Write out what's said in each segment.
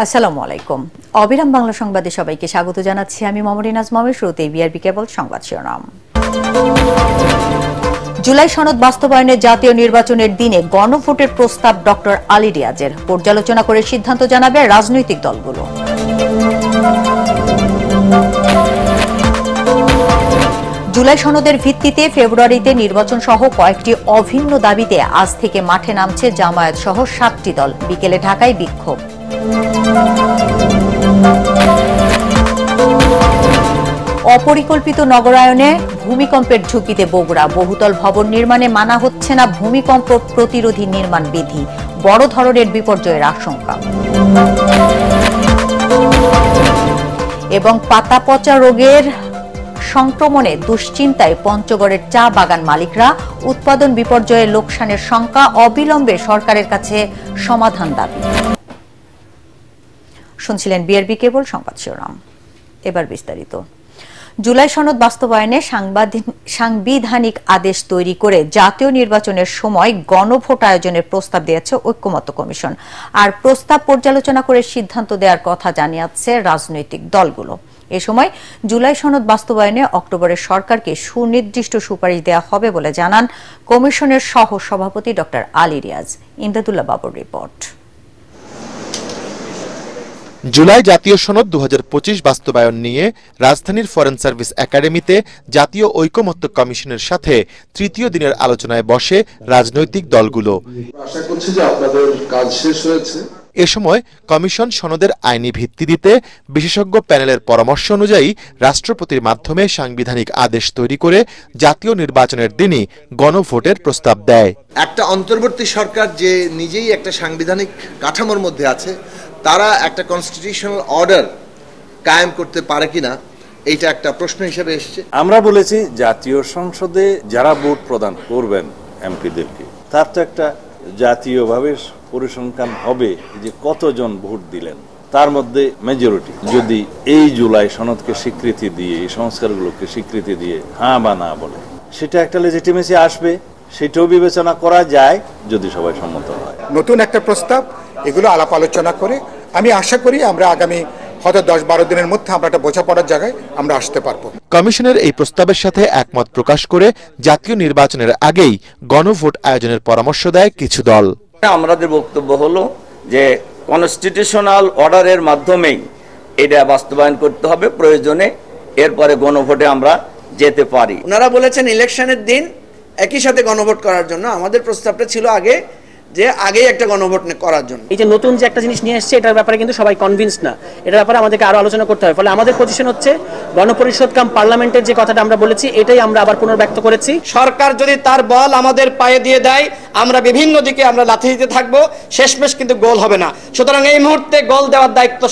আসসালামু আলাইকুম। অবিরাম বাংলা সংবাদে সবাইকে স্বাগত জানাচ্ছি আমি মমরিন আজমের। শুরুতেই বিআরবি কেবল সংবাদ শিরোনাম। জুলাই সনদ বাস্তবায়নে জাতীয় নির্বাচনের দিনে গণভোটের প্রস্তাব ডক্টর আলী রিয়াজের। পর্যালোচনা করে সিদ্ধান্ত জানাবে রাজনৈতিক দলগুলো। জুলাই সনদের ভিত্তিতে ফেব্রুয়ারিতে নির্বাচন সহ কয়েকটি অভিন্ন দাবিতে আজ থেকে মাঠে নামছে জামায়াত সহ ৭টি দল। বিকেলে ঢাকায় বিক্ষোভ। অপরিকল্পিত নগরায়নে ভূমিকম্পের ঝুঁকিতে বগুড়া। বহুতল ভবন নির্মাণে মানা হচ্ছে না ভূমিকম্প প্রতিরোধী নির্মাণ বিধি। বড় ধরনের বিপর্যয়ের আশঙ্কা। এবং পাতা পচা রোগের সংক্রমণে দুশ্চিন্তায় পঞ্চগড়ের চা বাগান মালিকরা। উৎপাদন বিপর্যয়ের লোকসানের শঙ্কা। অবিলম্বে সরকারের কাছে সমাধান দাবি। শুনছিলেন বিআরবি কেবল সংবাদ শিরোনাম। এবার বিস্তারিত। জুলাই সনদ বাস্তবায়নে সাংবিধানিক আদেশ তৈরি করে জাতীয় নির্বাচনের সময় গণভোট আয়োজনের প্রস্তাব দিয়েছে ঐক্যমত্য কমিশন। আর প্রস্তাব পর্যালোচনা করে সিদ্ধান্ত দেওয়ার কথা জানিয়েছে রাজনৈতিক দলগুলো। এ সময় জুলাই সনদ বাস্তবায়নে অক্টোবরে সরকারকে সুনির্দিষ্ট সুপারিশ দেওয়া হবে বলে জানান কমিশনের সহ সভাপতি ডক্টর আলী রিয়াজ। ইমদাদুল্লাহ বাবুর রিপোর্ট। জুলাই জাতীয় সনদ ২০২৫ বাস্তবায়ন নিয়ে রাজধানীর ফরেন সার্ভিস একাডেমিতে জাতীয় ঐকমত্য কমিশনের সাথে তৃতীয় দিনের আলোচনায় বসে রাজনৈতিক দলগুলো। আশা করছি যে আপনাদের কাজ শেষ হয়েছে। এ সময় কমিশন সনদের আইনি ভিত্তি দিতে বিশেষজ্ঞ প্যানেলের পরামর্শ অনুযায়ী রাষ্ট্রপতির মাধ্যমে সাংবিধানিক আদেশ তৈরি করে জাতীয় নির্বাচনের দিনই গণভোটের প্রস্তাব দেয়। একটা অন্তর্বর্তী সরকার যে নিজেই একটা সাংবিধানিক কাঠামোর মধ্যে আছে, তারা একটা কনস্টিটিউশনাল অর্ডার কায়েম করতে পারে কিনা, এইটা একটা প্রশ্ন হিসেবে এসেছে। আমরা বলেছি জাতীয় সংসদে যারা ভোট প্রদান করবেন এমপিদেরকে, তার তো একটা জাতীয়ভাবে পরিসংখ্যান হবে যে কতজন ভোট দিলেন, তার মধ্যে মেজরিটি যদি এই জুলাই সনদকে স্বীকৃতি দিয়ে, এই সংস্কারগুলোকে স্বীকৃতি দিয়ে হ্যাঁ বা না বলে, সেটা একটা লেজিটিমেসি আসবে। সেটাও বিবেচনা করা যায় যদি সবাই সম্মত হয়। নতুন একটা প্রস্তাব, এগুলো আলাপ আলোচনা করে আমি আশা করি আমরা আগামী হয়তো ১০-১২ দিনের মধ্যে আমরা একটা বোঝাপড়ার জায়গায় আমরা আসতে পারবো। কমিশনের এই প্রস্তাবের সাথে একমত প্রকাশ করে জাতীয় নির্বাচনের আগেই গণভোট আয়োজনের পরামর্শ দেয় কিছু দল। আমাদের বক্তব্য হলো যে কনস্টিটিউশনাল অর্ডারের মাধ্যমেই এটা বাস্তবায়ন করতে হবে, প্রয়োজনে এরপরে গণভোটে আমরা যেতে পারি। ওনারা বলেছেন ইলেকশনের দিন একই সাথে গণভোট করার জন্য। আমাদের প্রস্তাবটা ছিল আগেই একটা গণভোট করার জন্য। এই যে নতুন যে একটা জিনিস নিয়ে এসছে, এটার ব্যাপারে কিন্তু সবাই কনভিন্স না। এটার ব্যাপারে আমাদেরকে আরো আলোচনা করতে হবে। ফলে আমাদের পজিশন হচ্ছে গণপরিষদ কাম পার্লামেন্টের যে কথাটা আমরা বলেছি, এটাই আমরা আবার পুনর্ব্যক্ত করেছি। সরকার যদি তার বল আমাদের পায়ে দিয়ে দেয়, আমরা বিভিন্ন দিকে আমরা লাথি দিতে থাকবো, শেষমেশ কিন্তু গোল হবে না। সুতরাং এই মুহূর্তে গোল দেওয়ার দায়িত্ব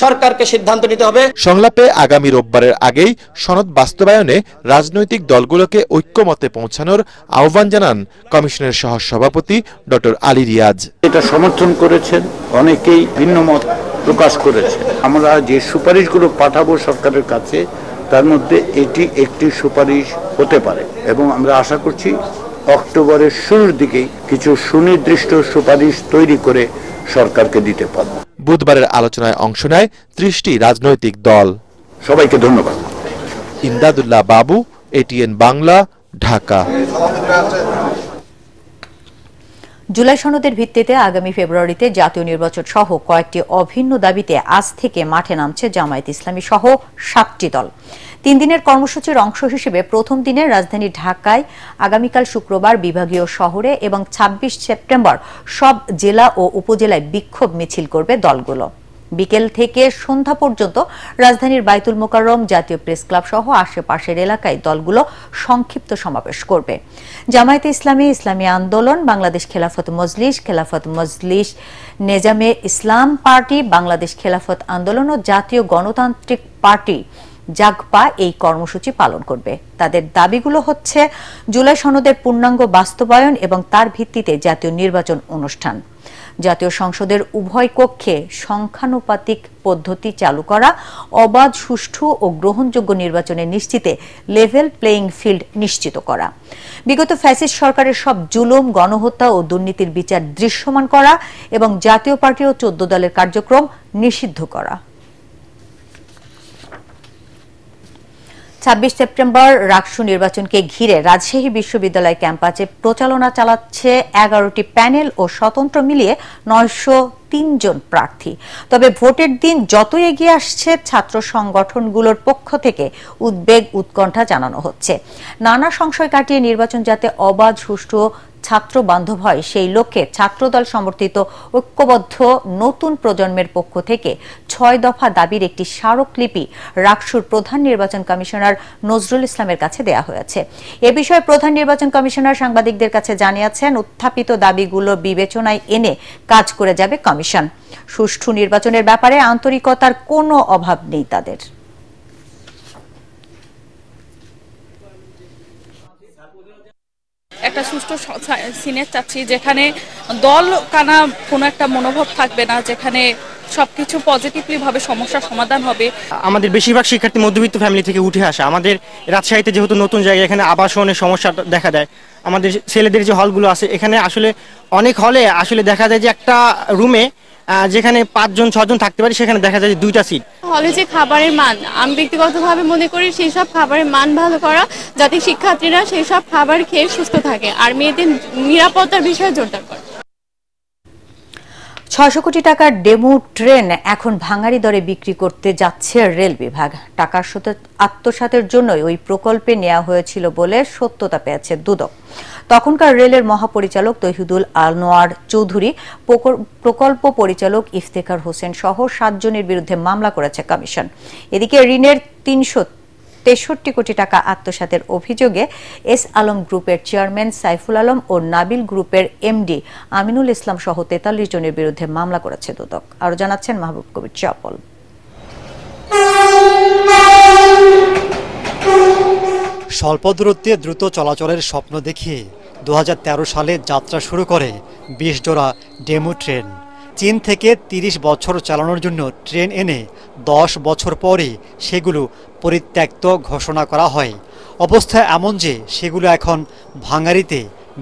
সরকারকে সিদ্ধান্ত নিতে হবে। সংলাপে আগামী রোববারের আগেই সনদ বাস্তবায়নে রাজনৈতিক দলগুলোকে ঐক্যমতে পৌঁছানোর আহ্বান জানান কমিশনের সহ সভাপতি ডক্টর আলী রিয়াজ। এটা সমর্থন করেছেন, অনেকেই ভিন্ন মত প্রকাশ করেছে। আমরা যে সুপারিশগুলো পাঠাবো সরকারের কাছে, তার মধ্যে এটি একটি সুপারিশ হতে পারে এবং আমরা আশা করছি অক্টোবরের শুরুর দিকেই কিছু সুনির্দিষ্ট সুপারিশ তৈরি করে সরকারকে দিতে পারব। বুধবারের আলোচনায় অংশ নেয় ৩০টি রাজনৈতিক দল। সবাইকে ধন্যবাদ। ইমদাদুল্লাহ বাবু, এটিএন বাংলা, ঢাকা। জুলাই সনদের ভিত্তিতে আগামী ফেব্রুয়ারিতে জাতীয় নির্বাচন সহ কয়েকটি অভিন্ন দাবিতে আজ থেকে মাঠে নামছে জামায়াত ইসলামী সহ ৭টি দল। ৩ দিনের কর্মসূচির অংশ হিসেবে প্রথম দিনে রাজধানী ঢাকায় আগামীকাল শুক্রবার বিভাগীয় শহরে এবং ২৬ সেপ্টেম্বর সব জেলা ও উপজেলায় বিক্ষোভ মিছিল করবে দলগুলো। বিকেল থেকে সন্ধ্যা পর্যন্ত রাজধানীর বাইতুল মোকাররম, জাতীয় প্রেস ক্লাব সহ আশেপাশের এলাকায় দলগুলো সংক্ষিপ্ত সমাবেশ করবে। জামায়াতে ইসলামী, ইসলামী আন্দোলন, বাংলাদেশ খেলাফত মজলিস, নেজামে ইসলাম পার্টি, বাংলাদেশ খেলাফত আন্দোলন ও জাতীয় গণতান্ত্রিক পার্টি জাগপা এই কর্মসূচি পালন করবে। তাদের দাবিগুলো হচ্ছে জুলাই সনদের পূর্ণাঙ্গ বাস্তবায়ন এবং তার ভিত্তিতে জাতীয় নির্বাচন অনুষ্ঠান। জাতীয় সংসদের উভয় কক্ষে সংখ্যানুপাতিক পদ্ধতি চালু করা, অবাধ, সুষ্ঠু ও গ্রহণযোগ্য নির্বাচনের নিশ্চিতে লেভেল প্লেইং ফিল্ড নিশ্চিত করা, বিগত ফ্যাসিস্ট সরকারের সব জুলুম, গণহত্যা ও দুর্নীতির বিচার দৃশ্যমান করা এবং জাতীয় পার্টি ও 14 দলের কার্যক্রম নিষিদ্ধ করা। 26 সেপ্টেম্বর রাকসু নির্বাচনকে ঘিরে রাজশাহী বিশ্ববিদ্যালয় ক্যাম্পাসে প্রচারণা চালাচ্ছে 11টি প্যানেল ও স্বতন্ত্র মিলিয়ে 903 জন প্রার্থী। তবে ভোটের দিন যত এগিয়ে আসছে, ছাত্র সংগঠনগুলোর পক্ষ থেকে উদ্বেগ, উৎকণ্ঠা জানানো হচ্ছে। নানা সংশয় কাটিয়ে নির্বাচন যাতে অবাধ, সুষ্ঠু, ছাত্র বান্ধব হয়, সেই লক্ষ্যে ছাত্রদল সমর্থিত ঐক্যবদ্ধ নতুন প্রজন্মের পক্ষ থেকে 6 দফা দাবির একটি স্মারকলিপি রাকসুর প্রধান নির্বাচন কমিশনার নজরুল ইসলামের কাছে দেয়া হয়েছে। এ বিষয়ে প্রধান নির্বাচন কমিশনার সাংবাদিকদের কাছে জানিয়েছেন, উত্থাপিত দাবিগুলো বিবেচনায় এনে কাজ করে যাবে কমিশন। সুষ্ঠু নির্বাচনের ব্যাপারে আন্তরিকতার কোনো অভাব নেই তাদের। একটা সুষ্ঠু সিনেট চাচ্ছি, যেখানে দল কানা কোনো একটা মনোভাব থাকবে না, যেখানে সবকিছু পজিটিভলি ভাবে সমস্যার সমাধান হবে। আমাদের বেশিরভাগ শিক্ষার্থী মধ্যবিত্ত ফ্যামিলি থেকে উঠে আসা। আমাদের রাজশাহীতে যেহেতু নতুন জায়গা, এখানে আবাসনের সমস্যা দেখা দেয়। আমাদের ছেলেদের যে হলগুলো আছে, এখানে আসলে অনেক হলে আসলে দেখা যায় যে একটা রুমে যেখানে 5 জন 6 জন থাকতে পারে, সেখানে দেখা যায় যে 2টা সিট। হলে যে খাবারের মান, আমি ব্যক্তিগতভাবে মনে করি সেই সব খাবারের মান ভালো করা, যাতে শিক্ষার্থীরা সেই সব খাবার খেয়ে সুস্থ থাকে, আর মেয়েদের নিরাপত্তার বিষয়ে জোরদার করা। 600 কোটি টাকার ডেমু ট্রেন এখন ভাঙাড়ি দরে বিক্রি করতে যাচ্ছে রেল বিভাগ। টাকার আত্মসাতের জন্যই ওই প্রকল্পে নেওয়া হয়েছিল বলে সত্যতা পেয়েছে দুদক। তখনকার রেলের মহাপরিচালক তৌহিদুল আনোয়ার চৌধুরী, প্রকল্প পরিচালক ইফতেখার হোসেন সহ 7 জনের বিরুদ্ধে মামলা করেছে কমিশন। এদিকে ঋণের 363 কোটি টাকা আত্মসাতের অভিযোগে এস আলম গ্রুপের চেয়ারম্যান সাইফুল আলম ও নাবিল গ্রুপের এমডি আমিনুল ইসলাম সহ 43 জনের বিরুদ্ধে মামলা করেছে দুদক। আরো জানাচ্ছেন মাহবুব কবির চপল। স্বল্প দূরত্বে দ্রুত চলাচলের স্বপ্ন দেখিয়ে 2013 সালে যাত্রা শুরু করে 20 জোড়া ডেমু ট্রেন। চীন থেকে 30 বছর চালানোর জন্য ট্রেন এনে 10 বছর পরে সেগুলো পরিত্যক্ত ঘোষণা করা হয়। অবস্থা এমন যে সেগুলো এখন ভাঙাড়িতে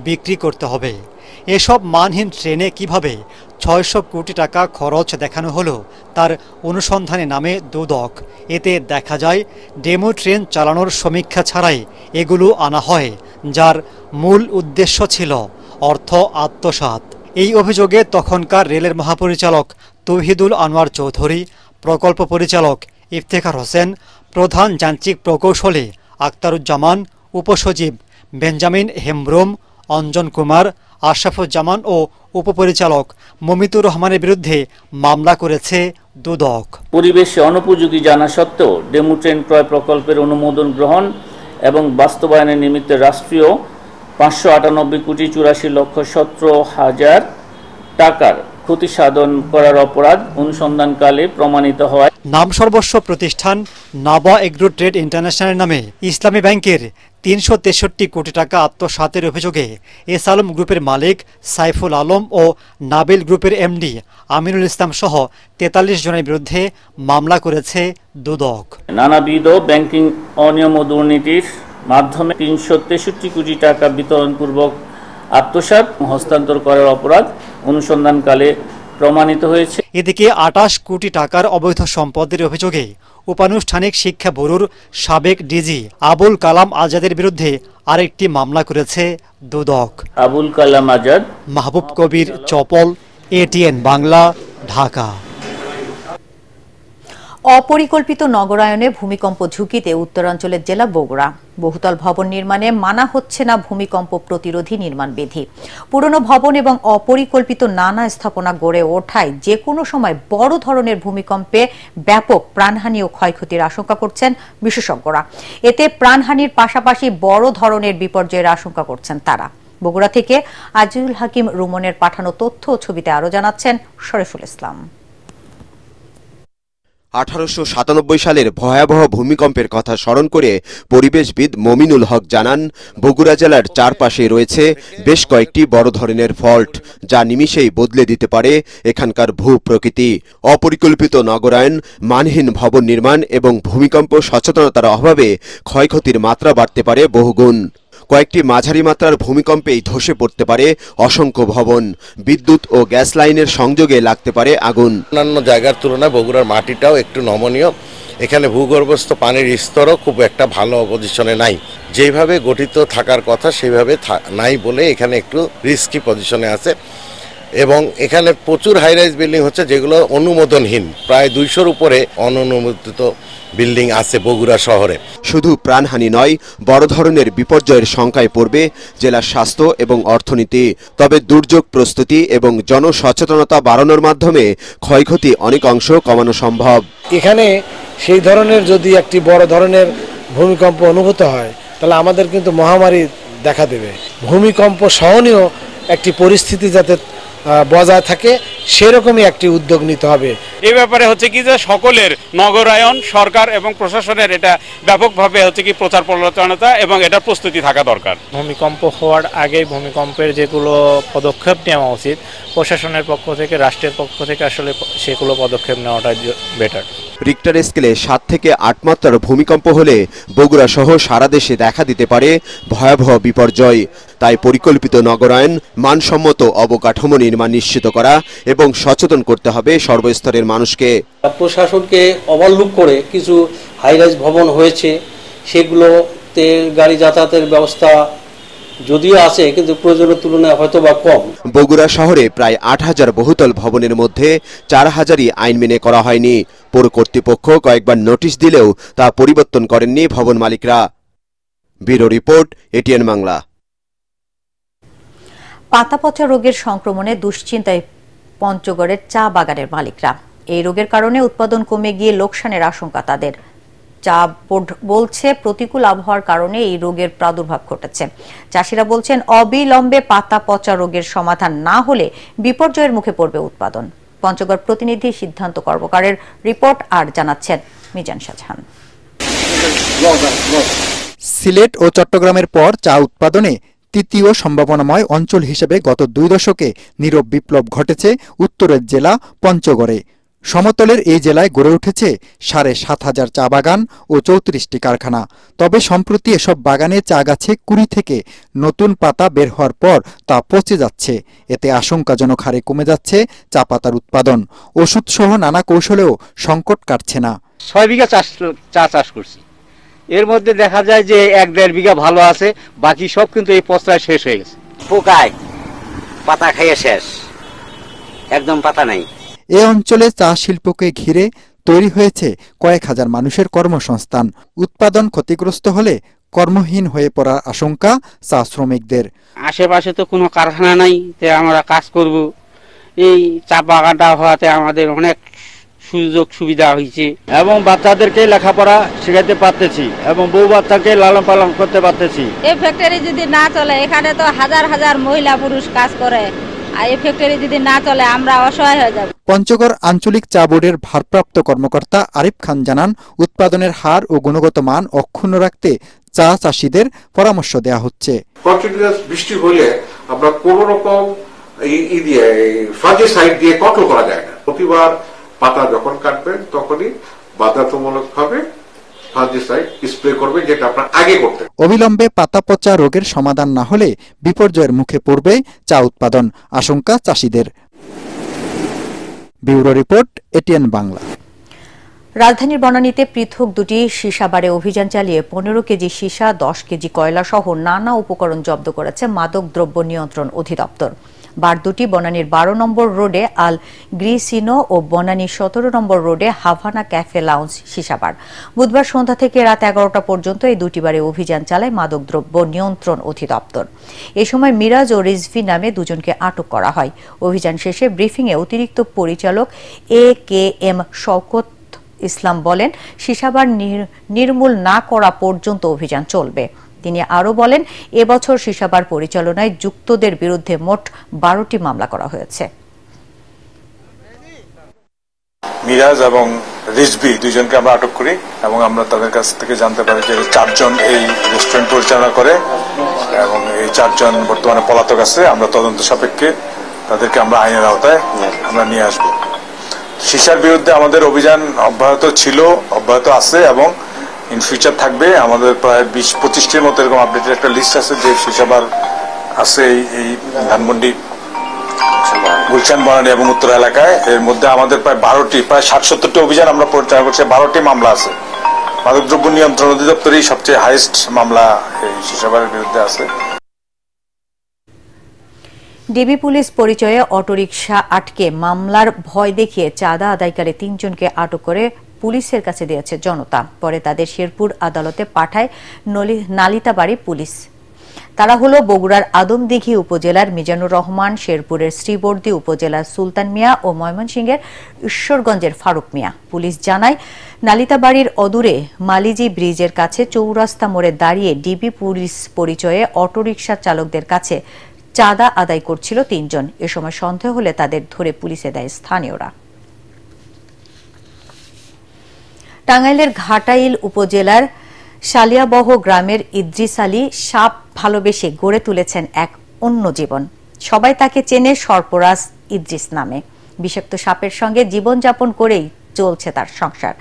বিক্রি করতে হবে। এসব মানহীন ট্রেনে কিভাবে 600 কোটি টাকা খরচ দেখানো হলো, তার অনুসন্ধানে নামে দুদক। এতে দেখা যায় ডেমো ট্রেন চালানোর সমীক্ষা ছাড়াই এগুলো আনা হয়, যার মূল উদ্দেশ্য ছিল অর্থ আত্মসাৎ। এই অভিযোগে তখনকার রেলের মহাপরিচালক তৌহিদুল আনোয়ার চৌধুরী, প্রকল্প পরিচালক ইফতেখার হোসেন, প্রধান যান্ত্রিক প্রকৌশলী আক্তারুজ্জামান, উপসচিব বেঞ্জামিন হেমব্রুম, অঞ্জন কুমার, আশরাফুজ্জামান ও উপপরিচালক মমিতুর রহমানের বিরুদ্ধে মামলা করেছে দুদক। পরিবেশে অনুপযোগী জানা সত্ত্বেও ডেমু ট্রেন ক্রয় প্রকল্পের অনুমোদন গ্রহণ এবং বাস্তবায়নের নিমিত্তে রাষ্ট্রীয় 598 কোটি 84,17,000 টাকার ক্ষতি সাধন করার অপরাধ অনুসন্ধানকালে প্রমাণিত হয়। নাম সর্বস্ব প্রতিষ্ঠান নাবা এগ্রো ট্রেড ইন্টারন্যাশনাল নামে ইসলামী ব্যাংকের 363 কোটি টাকা আত্মসাতের অভিযোগে এস আলম গ্রুপের মালিক সাইফুল আলম ও নাবিল গ্রুপের এমডি আমিনুল ইসলাম সহ 43 জনের বিরুদ্ধে মামলা করেছে দুদক। নানাবিধ ব্যাংকিং অনিয়ম ও দুর্নীতির মাধ্যমে 363 কোটি টাকা বিতরণপূর্বক আত্মসাৎ হস্তান্তর করার অপরাধ অনুসন্ধানকালে প্রমাণিত হয়েছে। এদিকে 28 কোটি টাকার অবৈধ সম্পদের অভিযোগে উপানুষ্ঠানিক শিক্ষা ব্যুরোর সাবেক ডিজি আবুল কালাম আজাদের বিরুদ্ধে আরেকটি মামলা করেছে দুদক। আবুল কালাম আজাদ, মাহবুব কবির চপল, এটিএন বাংলা, ঢাকা। অপরিকল্পিত নগরায়নে ভূমিকম্প ঝুঁকিতে উত্তরাঞ্চলের জেলা বগুড়া। বহুতল ভবন নির্মাণে মানা হচ্ছে না ভূমিকম্প প্রতিরোধী নির্মাণ বিধি। পুরনো ভবন এবং অপরিকল্পিত নানা স্থাপনা গড়ে ওঠায় যে কোনো সময় বড় ধরনের ভূমিকম্পে ব্যাপক প্রাণহানি ও ক্ষয়ক্ষতির আশঙ্কা করছেন বিশেষজ্ঞরা। এতে প্রাণহানির পাশাপাশি বড় ধরনের বিপর্যয়ের আশঙ্কা করছেন তারা। বগুড়া থেকে আজিজুল হাকিম রুমনের পাঠানো তথ্য ও ছবিতে আরো জানাচ্ছেন শরীফুল ইসলাম। 1897 সালের ভয়াবহ ভূমিকম্পের কথা স্মরণ করে পরিবেশবিদ মমিনুল হক জানান, বগুড়া জেলার চারপাশে রয়েছে বেশ কয়েকটি বড় ধরনের ফল্ট, যা নিমিষেই বদলে দিতে পারে এখানকার ভূ-প্রকৃতি। অপরিকল্পিত নগরায়ন, মানহীন ভবন নির্মাণ এবং ভূমিকম্প সচেতনতার অভাবে ক্ষয়ক্ষতির মাত্রা বাড়তে পারে বহুগুণ। কয়েকটি মাঝারি মাত্রার ভূমিকম্পেই ধসে পড়তে পারে অসংখ্য ভবন, বিদ্যুৎ ও গ্যাস লাইনের সংযোগে লাগতে পারে আগুন। অন্যান্য জায়গার তুলনায় বগুড়ার মাটিটাও একটু নমনীয়, এখানে ভূগর্ভস্থ পানির স্তরও খুব একটা ভালো পজিশনে নাই। যেভাবে গঠিত থাকার কথা সেইভাবে নাই বলে এখানে একটু রিস্কি পজিশনে আছে এবং এখানে প্রচুর হাইরাইজ বিল্ডিং হচ্ছে যেগুলো অনুমোদনহীন। প্রায় 200-র উপরে অননুমোদিত বিল্ডিং আছে বগুড়া শহরে। শুধু প্রাণহানি নয়, বড় ধরনের বিপর্যয়ের শঙ্কায় পড়বে জেলার স্বাস্থ্য এবং অর্থনীতি। তবে দুর্যোগ প্রস্তুতি এবং জনসচেতনতা বাড়ানোর মাধ্যমে ক্ষয়ক্ষতি অনেক অংশ কমানো সম্ভব। এখানে সেই ধরনের যদি একটি বড় ধরনের ভূমিকম্প অনুভূত হয় তাহলে আমাদের কিন্তু মহামারী দেখা দেবে। ভূমিকম্প সহনীয় একটি পরিস্থিতি যাতে বজায় থাকে সেরকমই একটি উদ্যোগ নিতে হবে। এই ব্যাপারে হচ্ছে কি যে সকলের নগরায়ন, সরকার এবং প্রশাসনের এটা ব্যাপকভাবে হচ্ছে কি প্রচার প্রচারণা এবং এটা প্রস্তুতি থাকা দরকার। ভূমিকম্প হওয়ার আগে ভূমিকম্পের যেগুলো পদক্ষেপ নেওয়া উচিত প্রশাসনের পক্ষ থেকে, রাষ্ট্রের পক্ষ থেকে আসলে সেগুলো পদক্ষেপ নেওয়াটা বেটার। রিক্টার স্কেলে 7 থেকে 8 মাত্রার ভূমিকম্প হলে বগুড়া সহ সারা দেশে দেখা দিতে পারে ভয়াবহ বিপর্যয়। তাই পরিকল্পিত নগরায়ন, মানসম্মত অবকাঠামো নির্মাণ নিশ্চিত করা এবং সচেতন করতে হবে সর্বস্তরের মানুষকে। প্রশাসনকে ওভারলুক করে কিছু হাইরাইজ ভবন হয়েছে, সেগুলোতে গাড়ি যাতায়াতের ব্যবস্থা যদিও আছে কিন্তু প্রয়োজনের তুলনায় হয়তো বা কম। বগুড়া শহরে প্রায় 8000 বহুতল ভবনের মধ্যে 4000ই আইন মেনে করা হয়নি। পৌর কর্তৃপক্ষ কয়েকবার নোটিশ দিলেও তা পরিবর্তন করেননি ভবন মালিকরা। Bureau report, ATN Bangla. পাতাপচা রোগের সংক্রমণে দুশ্চিন্তায় পঞ্চগড়ের চা বাগানের মালিকরা। এই রোগের কারণে উৎপাদন কমে গিয়ে লোকসানের আশঙ্কা তাদের। চা বোর্ড বলছে প্রতিকূল আবহাওয়ার কারণে এই রোগের প্রাদুর্ভাব ঘটেছে। চাষিরা বলছেন অবিলম্বে পাতা পচা রোগের সমাধান না হলে বিপর্যয়ের মুখে পড়বে উৎপাদন। পঞ্চগড় প্রতিনিধি সিদ্ধান্ত কর্মকারের রিপোর্ট আর জানাচ্ছেন মিজান শাহজাহান। সিলেট ও চট্টগ্রামের পর চা উৎপাদনে তৃতীয় সম্ভাবনাময় অঞ্চল হিসেবে গত 2 দশকে নীরব বিপ্লব ঘটেছে উত্তরের জেলা পঞ্চগড়ে। সমতলের এই জেলায় গড়ে উঠেছে 7500 চা বাগান ও 34টি কারখানা। তবে সম্প্রতি এসব বাগানে চা গাছে 20 থেকে নতুন পাতা বের হওয়ার পর তা পচে যাচ্ছে। এতে আশঙ্কাজনক হারে কমে যাচ্ছে চা পাতার উৎপাদন। ওষুধসহ নানা কৌশলেও সংকট কাটছে না। 6 বিঘা চা চাষ করছি, এর মধ্যে দেখা যায় যে 1-1.5 বিঘা ভালো আছে, বাকি সব কিন্তু এই পচড়ায় শেষ হয়ে গেছে। পোকায় পাতা খেয়ে শেষ, একদম পাতা নাই। এ অঞ্চলে চা শিল্পকে ঘিরে তৈরি হয়েছে কয়েক হাজার মানুষের কর্মসংস্থান। উৎপাদন ক্ষতিগ্রস্ত হলে কর্মহীন হয়ে পড়ার আশঙ্কা চা শ্রমিকদের। আশেপাশে তো কোনো কারখানা নাই যে আমরা কাজ করব, এই চা বাগানটা হওয়াতে আমাদের অনেক সুযোগ সুবিধা হয়েছে এবং বাচ্চাদেরকে লেখাপড়া শেখাতে পারতেছি এবং বউ বাচ্চাকে লালন পালন করতে পারতেছি। এই ফ্যাক্টরি যদি না চলে, এখানে তো হাজার হাজার মহিলা পুরুষ কাজ করে, আর এই ফ্যাক্টরি যদি না চলে আমরা অসহায় হয়ে যাব। পঞ্চগড় আঞ্চলিক চা বোর্ডের ভারপ্রাপ্ত কর্মকর্তা আরিফ খান জানান, উৎপাদনের হার ও গুণগত মান অক্ষুণ্ণ রাখতে চা চাষিদের পরামর্শ দেওয়া হচ্ছে। কন্টিনিউয়াস বৃষ্টি হলে আমরা কোনো রকম ফাঙ্গিসাইড দিয়ে কন্ট্রোল করা যায় না। প্রতিবার পাতা যখন কাটবেন তখনই বাধ্যতামূলকভাবে ফাঙ্গিসাইড স্প্রে করবেন, যেটা আপনার আগে করতে। অবিলম্বে পাতা পচা রোগের সমাধান না হলে বিপর্যয়ের মুখে পড়বে চা উৎপাদন, আশঙ্কা চাষিদের। Bureau report, ATN Bangla. রাজধানীর বনানীতে পৃথক দুটি সীসাবারে অভিযান চালিয়ে 15 কেজি সীসা, 10 কেজি কয়লা সহ নানা উপকরণ জব্দ করেছে মাদক দ্রব্য নিয়ন্ত্রণ অধিদপ্তর। বার দুটি বনানীর 12 নম্বর রোডে আল গ্রিসিনো ও বনানীর 17 নম্বর রোডে হাভানা ক্যাফে লাউঞ্জ সীসাবার। বুধবার সন্ধ্যা থেকে রাত 11টা পর্যন্ত এই দুটি বারে অভিযান চালায় মাদক দ্রব্য নিয়ন্ত্রণ অধিদপ্তর। এ সময় মিরাজ ও রিজভি নামে দুজনকে আটক করা হয়। অভিযান শেষে ব্রিফিংয়ে অতিরিক্ত পরিচালক AKM শওকত ইসলাম বলেন, সীসাবার নির্মূল না করা পর্যন্ত অভিযান চলবে। তিনি আরো বলেন, এবছর সীসাবার পরিচালনায় যুক্তদের বিরুদ্ধে মোট 12টি মামলা করা হয়েছে। মিরাজ এবং রিজবি দুইজনকে আমরা আটক করি এবং আমরা তাদের কাছ থেকে জানতে পারি যে 4 জন এই রেস্টুরেন্ট পরিচালনা করে এবং এই 4 জন বর্তমানে পলাতক আছে। আমরা তদন্ত সাপেক্ষে তাদেরকে আমরা আইনের আওতায় আমরা নিয়ে আসব। সীসার বিরুদ্ধে আমাদের অভিযান অব্যাহত ছিল, অব্যাহত আছে এবং ইন ফিউচার থাকবে। আমাদের প্রায় 20-25টির মতো এরকম আপডেটের একটা লিস্ট আছে যে সীসাবার আছে এই ধানমন্ডি, গুলশান, বনানী এবং উত্তর এলাকায়। এর মধ্যে আমাদের প্রায় 60-70টি অভিযান আমরা পরিচালনা করছি। 12টি মামলা আছে। মাদকদ্রব্য নিয়ন্ত্রণ অধিদপ্তরই সবচেয়ে হাইয়েস্ট মামলা এই সীসাবারের বিরুদ্ধে আছে। ডিবি পুলিশ পরিচয়ে অটোরিকশা আটকে মামলার ভয় দেখিয়ে চাঁদা আদায়কারী 3 জনকে আটক করে পুলিশের কাছে দিয়েছে জনতা। পরে তাদের শেরপুর আদালতে পাঠায় নালিতাবাড়ি পুলিশ। তারা হলো বগুড়ার আদমদিঘি উপজেলার মিজানুর রহমান, শেরপুরের শ্রীবর্দী উপজেলার সুলতান মিয়া ও ময়মনসিংহের ঈশ্বরগঞ্জের ফারুক মিয়া। পুলিশ জানায়, নালিতাবাড়ির অদূরে মালিজি ব্রিজের কাছে চৌরাস্তা মোড়ে দাঁড়িয়ে ডিবি পুলিশ পরিচয়ে অটোরিকশা চালকদের কাছে চাঁদা আদায় করছিল 3 জন। এ সময় সন্দেহ হলে তাদের ধরে পুলিশে দেয় স্থানীয়রা। টাঙ্গাইলের ঘাটাইল উপজেলার শালিয়াবহ গ্রামের ইদ্রিস আলী সাপ ভালোবেসে গড়ে তুলেছেন এক অন্য জীবন। সবাই তাকে চেনে সরপরাজ ইদ্রিস নামে। বিষাক্ত সাপের সঙ্গে জীবনযাপন করেই চলছে তার সংসার।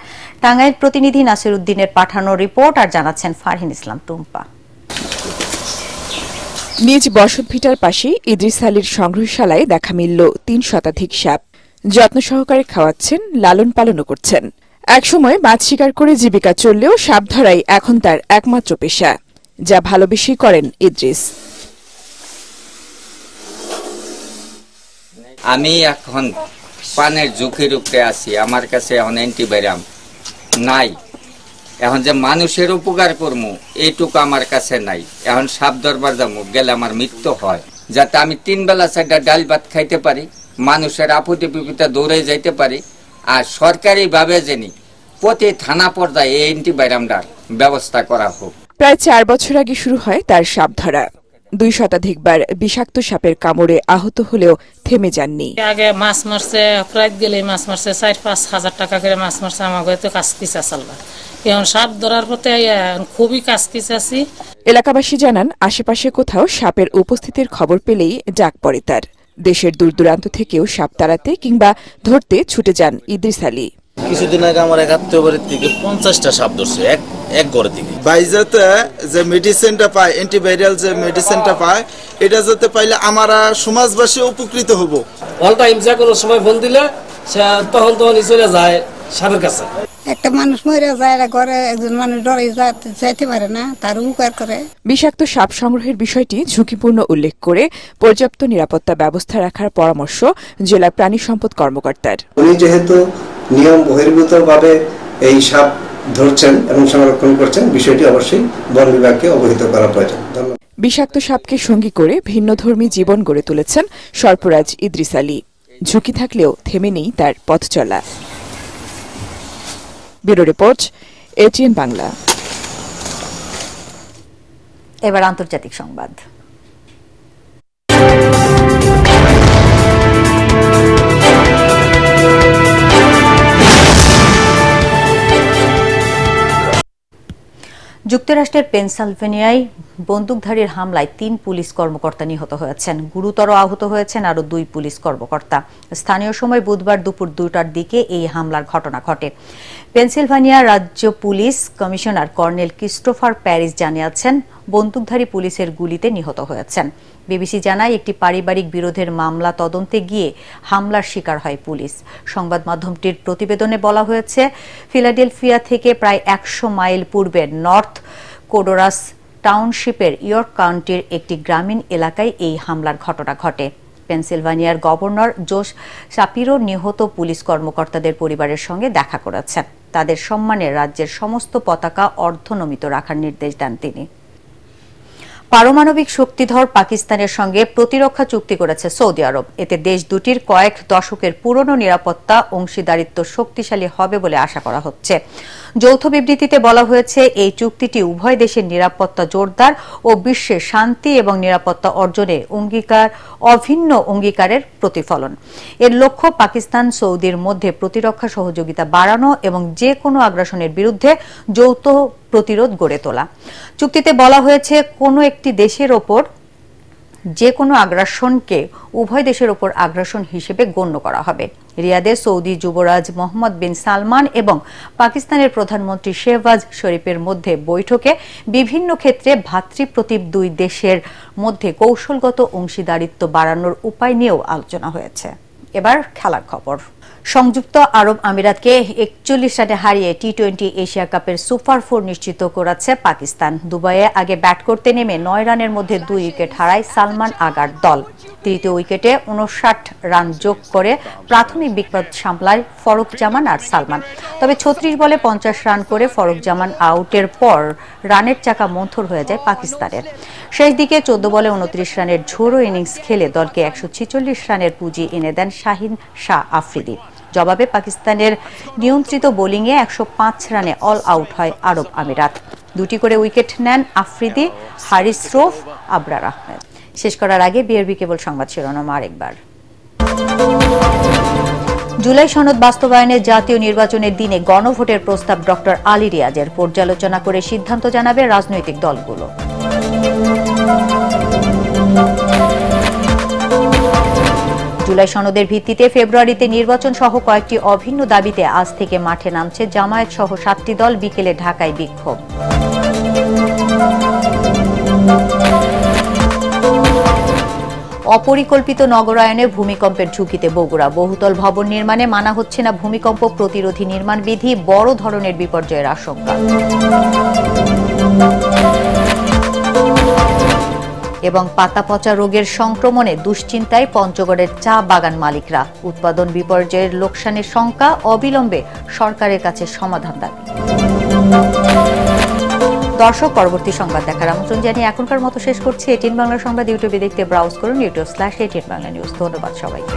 টাঙ্গাইল প্রতিনিধি নাসির উদ্দিনের পাঠানো রিপোর্ট আর জানাচ্ছেন ফারহিন ইসলাম টুম্পা। নিজ বসতভিটার পাশে ইদ্রিস আলীর সংগ্রহশালায় দেখা মিলল 3 শতাধিক সাপ। যত্ন সহকারে খাওয়াচ্ছেন, লালন পালনও করছেন। একসময় মাছ শিকার করে জীবিকা চললেও সাপ ধরাই এখন তার একমাত্র পেশা, যা ভালোবেসেই করেন ইদ্রিস। আমি এখন পানের ঝুঁকির উপরে আছি। আমার কাছে এখন অ্যান্টিবায়োটিক নাই। এখন যে মানুষের উপকার করবো এইটুকু আমার কাছে নাই। এখন সাপ ধরবার যাবো, গেলে আমার মৃত্যু হয়, যাতে আমি 3 বেলা 4টা ডাল ভাত খাইতে পারি, মানুষের আপদে বিপদে দৌড়ে যাইতে পারি। আর সরকারি ভাবে জেনি প্রতি থানা পর্যায়ে এই অ্যান্টিবায়োটিক ব্যবস্থা করা হোক। প্রায় 4 বছর আগে শুরু হয় তার সাপ ধরা। 2 শতাধিকবার বিষাক্ত সাপের কামড়ে আহত হলেও থেমে যাননি। আগে মাছ মারছে, অপরাধ গেলে মাছ মারছে 4-5 হাজার টাকা করে মাছ মারছে। আমাকে তো কাজ পিছা চালবা, এখন সাপ ধরার পথে খুবই কাজ পিছাছি। এলাকাবাসী জানান, আশেপাশে কোথাও সাপের উপস্থিতির খবর পেলেই ডাক পড়ে তার। দেশের দূর দূরান্ত থেকেও সাপ তাড়াতে কিংবা ধরতে ছুটে যান ইদ্রিস আলী। কিছুদিন আগে আমার এক আত্মীয় বাড়ির থেকে 50টা সাপ ধরছে এক ঘরে থেকে। বাইজাতে যে মেডিসিনটা পায়, অ্যান্টিভাইরাল যে মেডিসিনটা পায়, এটা যাতে পাইলে আমরা সমাজবাসী উপকৃত হব। অল টাইম যে কোনো সময় ফোন দিলে সে তখন চলে যায় সাপের কাছে। একটা মানুষ মরে যায় ঘরে, একজন মানুষ ডরে যাইতে পারে না, তার উপকার করে। বিষাক্ত সাপ সংগ্রহের বিষয়টি ঝুঁকিপূর্ণ উল্লেখ করে পর্যাপ্ত নিরাপত্তা ব্যবস্থা রাখার পরামর্শ জেলা প্রাণী সম্পদ কর্মকর্তার। উনি যেহেতু নিয়ম বহির্ভূতভাবে এই সাপ ধরছেন এবং সংরক্ষণ করছেন, বিষয়টি অবশ্যই বন বিভাগকে অবহিত করা প্রয়োজন। বিষাক্ত সাপকে সঙ্গী করে ভিন্নধর্মী জীবন গড়ে তুলেছেন সরপরাজ ইদ্রিস আলী। ঝুঁকি থাকলেও থেমে নেই তার পথ চলা। Bureau report, ATN Bangla. এবার আন্তর্জাতিক সংবাদ। যুক্তরাষ্ট্রের পেনসিলভেনিয়ায় বন্দুকধারীর হামলায় 3 পুলিশ কর্মকর্তা নিহত হয়েছেন। গুরুতর আহত হয়েছেন আরও 2 পুলিশ কর্মকর্তা। স্থানীয় সময় বুধবার দুপুর 2টার দিকে এই হামলার ঘটনা ঘটে। পেনসিলভানিয়া রাজ্য police commissioner colonel Christopher Paris জানিয়েছেন, বন্দুকধারী পুলিশের গুলিতে নিহত হয়েছেন। বিবিসি জানায়, একটি পারিবারিক বিরোধের মামলা তদন্তে গিয়ে হামলার শিকার হয় পুলিশ। সংবাদ মাধ্যমটির প্রতিবেদনে বলা হয়েছে, ফিলাডেলফিয়া থেকে প্রায় 100 মাইল পূর্বের নর্থ কোডোরাস টাউনশিপের ইয়র্ক কাউন্টির একটি গ্রামীণ এলাকায় এই হামলার ঘটনা ঘটে। পেনসিলভানিয়ার গভর্নর জোশ শাপিরো নিহত পুলিশ কর্মকর্তাদের পরিবারের সঙ্গে দেখা করেছেন। তাদের সম্মানে রাজ্যের সমস্ত পতাকা অর্ধনমিত রাখার নির্দেশ দেন তিনি। পারমাণবিক শক্তিধর পাকিস্তানের সঙ্গে প্রতিরক্ষা চুক্তি করেছে সৌদি আরব। এতে দেশ দুটির কয়েক দশকের পুরনো নিরাপত্তা অংশীদারিত্ব শক্তিশালী হবে বলে আশা করা হচ্ছে। যৌথ বিবৃতিতে বলা হয়েছে, এই চুক্তিটি উভয় দেশের নিরাপত্তা জোরদার ও বিশ্বের শান্তি এবং নিরাপত্তা অর্জনে অভিন্ন অঙ্গীকারের প্রতিফলন। এর লক্ষ্য পাকিস্তান সৌদির মধ্যে প্রতিরক্ষা সহযোগিতা বাড়ানো এবং যে কোনো আগ্রাসনের বিরুদ্ধে যৌথ প্রতিরোধ গড়ে তোলা। চুক্তিতে বলা হয়েছে, কোনো একটি দেশের ওপর যে কোনো আগ্রাসনকে উভয় দেশের ওপর আগ্রাসন হিসেবে গণ্য করা হবে। রিয়াদে সৌদি যুবরাজ মোহাম্মদ বিন সালমান এবং পাকিস্তানের প্রধানমন্ত্রী শেহবাজ শরীফের মধ্যে বৈঠকে বিভিন্ন ক্ষেত্রে ভ্রাতৃপ্রতিম দুই দেশের মধ্যে কৌশলগত অংশীদারিত্ব বাড়ানোর উপায় নিয়েও আলোচনা হয়েছে। এবার খেলার খবর। সংযুক্ত আরব আমিরাতকে 41 রানে হারিয়ে টি-20 এশিয়া কাপের সুপার 4 নিশ্চিত করেছে পাকিস্তান। দুবাইয়ে আগে ব্যাট করতে নেমে 9 রানের মধ্যে 2 উইকেট হারায় সালমান আগার দল। তৃতীয় উইকেটে 59 রান যোগ করে প্রাথমিক বিপদ সামলায় ফরুক জামান আর সালমান। তবে 36 বলে 50 রান করে ফরুক জামান আউটের পর রানের চাকা মন্থর হয়ে যায় পাকিস্তানের। শেষ দিকে 14 বলে 29 রানের ঝোড়ো ইনিংস খেলে দলকে 146 রানের পুঁজি এনে দেন শাহিন শাহ আফ্রিদি। জবাবে পাকিস্তানের নিয়ন্ত্রিত বোলিংয়ে 105 রানে অল আউট হয় আরব আমিরাত। 2টি করে উইকেট নেন আফ্রিদি, হারিস রৌফ, আবরার আহমেদ। শেষ করার আগে বিআরবি কেবল সংবাদ শিরোনাম আরেকবার। জুলাই সনদ বাস্তবায়নে জাতীয় নির্বাচনের দিনে গণভোটের প্রস্তাব ডক্টর আলী রিয়াজের। পর্যালোচনা করে সিদ্ধান্ত জানাবে রাজনৈতিক দলগুলো। জুলাই সনদের ভিত্তিতে ফেব্রুয়ারিতে নির্বাচন সহ কয়েকটি অভিন্ন দাবিতে আজ থেকে মাঠে নামছে জামায়াত সহ 7টি দল। বিকেলে ঢাকায় বিক্ষোভ। অপরিকল্পিত নগরায়নে ভূমিকম্পের ঝুঁকিতে বগুড়া। বহুতল ভবন নির্মাণে মানা হচ্ছে না ভূমিকম্প প্রতিরোধী নির্মাণ বিধি। বড় ধরনের বিপর্যয়ের আশঙ্কা। এবং পাতা পচা রোগের সংক্রমণে দুশ্চিন্তায় পঞ্চগড়ের চা বাগান মালিকরা। উৎপাদন বিপর্যয়ের লোকসানের শঙ্কা। অবিলম্বে সরকারের কাছে সমাধান দাবি। দর্শক, পরবর্তী সংবাদ দেখার আমন্ত্রণ জানিয়ে এখনকার মতো শেষ করছি। এটিএন বাংলা সংবাদ ইউটিউবে দেখতে ব্রাউজ করুন youtube/18 বাংলা নিউজ। ধন্যবাদ সবাইকে।